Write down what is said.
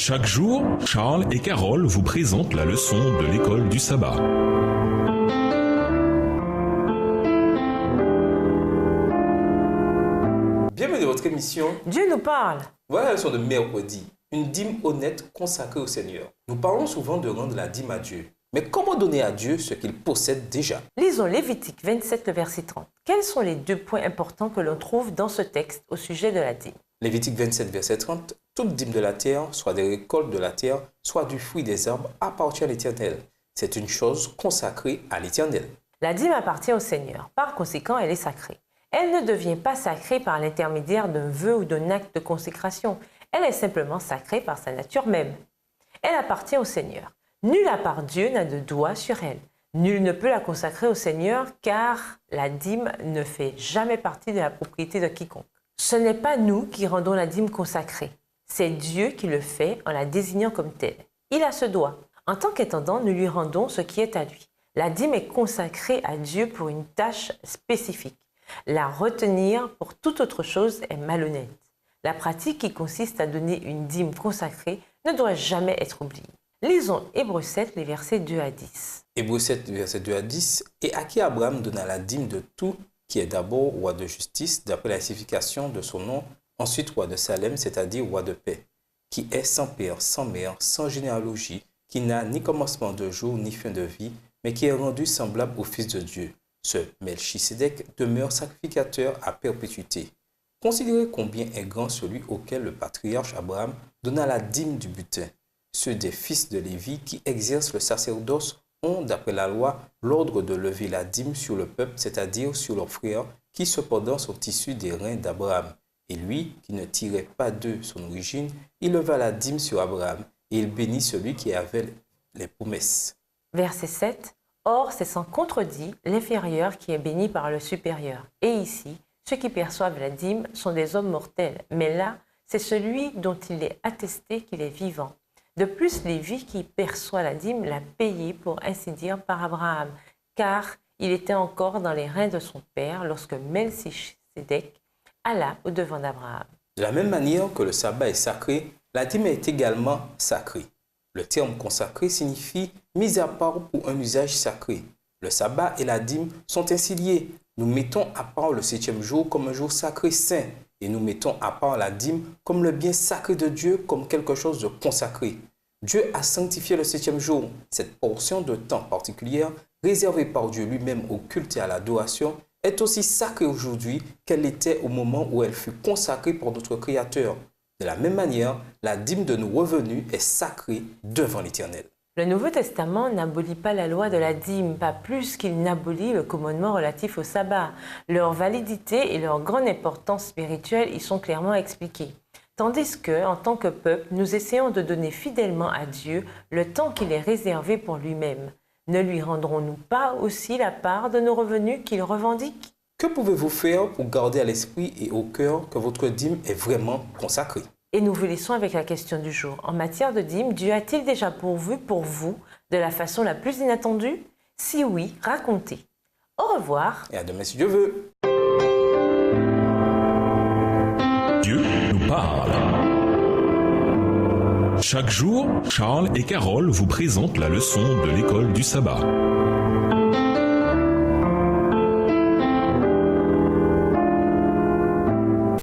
Chaque jour, Charles et Carole vous présentent la leçon de l'école du sabbat. Bienvenue dans votre émission. Dieu nous parle. Voilà la leçon de mercredi. Une dîme honnête consacrée au Seigneur. Nous parlons souvent de rendre la dîme à Dieu. Mais comment donner à Dieu ce qu'il possède déjà? Lisons Lévitique 27, le verset 30. Quels sont les deux points importants que l'on trouve dans ce texte au sujet de la dîme? Lévitique 27, verset 30. Toute dîme de la terre, soit des récoltes de la terre, soit du fruit des arbres, appartient à l'Éternel. C'est une chose consacrée à l'Éternel. La dîme appartient au Seigneur. Par conséquent, elle est sacrée. Elle ne devient pas sacrée par l'intermédiaire d'un vœu ou d'un acte de consécration. Elle est simplement sacrée par sa nature même. Elle appartient au Seigneur. Nul à part Dieu n'a de droit sur elle. Nul ne peut la consacrer au Seigneur car la dîme ne fait jamais partie de la propriété de quiconque. Ce n'est pas nous qui rendons la dîme consacrée. C'est Dieu qui le fait en la désignant comme telle. Il a ce droit. En tant qu'intendant, nous lui rendons ce qui est à lui. La dîme est consacrée à Dieu pour une tâche spécifique. La retenir pour toute autre chose est malhonnête. La pratique qui consiste à donner une dîme consacrée ne doit jamais être oubliée. Lisons Hébreux 7, les versets 2 à 10. Hébreux 7, versets 2 à 10. Et à qui Abraham donna la dîme de tout, qui est d'abord roi de justice, d'après la signification de son nom, ensuite roi de Salem, c'est-à-dire roi de paix, qui est sans père, sans mère, sans généalogie, qui n'a ni commencement de jour, ni fin de vie, mais qui est rendu semblable au Fils de Dieu. Ce Melchisédek demeure sacrificateur à perpétuité. Considérez combien est grand celui auquel le patriarche Abraham donna la dîme du butin. Ceux des fils de Lévi qui exercent le sacerdoce ont, d'après la loi, l'ordre de lever la dîme sur le peuple, c'est-à-dire sur leurs frères, qui cependant sont issus des reins d'Abraham. Et lui, qui ne tirait pas d'eux son origine, il leva la dîme sur Abraham, et il bénit celui qui avait les promesses. Verset 7. Or, c'est sans contredit l'inférieur qui est béni par le supérieur. Et ici, ceux qui perçoivent la dîme sont des hommes mortels. Mais là, c'est celui dont il est attesté qu'il est vivant. De plus, Lévi qui perçoit la dîme l'a payé pour ainsi dire par Abraham, car il était encore dans les reins de son père lorsque Melchisédek alla au-devant d'Abraham. De la même manière que le sabbat est sacré, la dîme est également sacrée. Le terme consacré signifie mis à part pour un usage sacré. Le sabbat et la dîme sont ainsi liés. Nous mettons à part le 7e jour comme un jour sacré saint et nous mettons à part la dîme comme le bien sacré de Dieu, comme quelque chose de consacré. Dieu a sanctifié le 7e jour. Cette portion de temps particulière, réservée par Dieu lui-même au culte et à l'adoration, est aussi sacrée aujourd'hui qu'elle l'était au moment où elle fut consacrée par notre Créateur. De la même manière, la dîme de nos revenus est sacrée devant l'Éternel. Le Nouveau Testament n'abolit pas la loi de la dîme, pas plus qu'il n'abolit le commandement relatif au sabbat. Leur validité et leur grande importance spirituelle y sont clairement expliquées. Tandis que, en tant que peuple, nous essayons de donner fidèlement à Dieu le temps qu'il est réservé pour lui-même. Ne lui rendrons-nous pas aussi la part de nos revenus qu'il revendique? Que pouvez-vous faire pour garder à l'esprit et au cœur que votre dîme est vraiment consacrée? Et nous vous laissons avec la question du jour. En matière de dîme, Dieu a-t-il déjà pourvu pour vous de la façon la plus inattendue? Si oui, racontez. Au revoir. Et à demain si Dieu veut. Dieu nous parle. Chaque jour, Charles et Carole vous présentent la leçon de l'école du sabbat.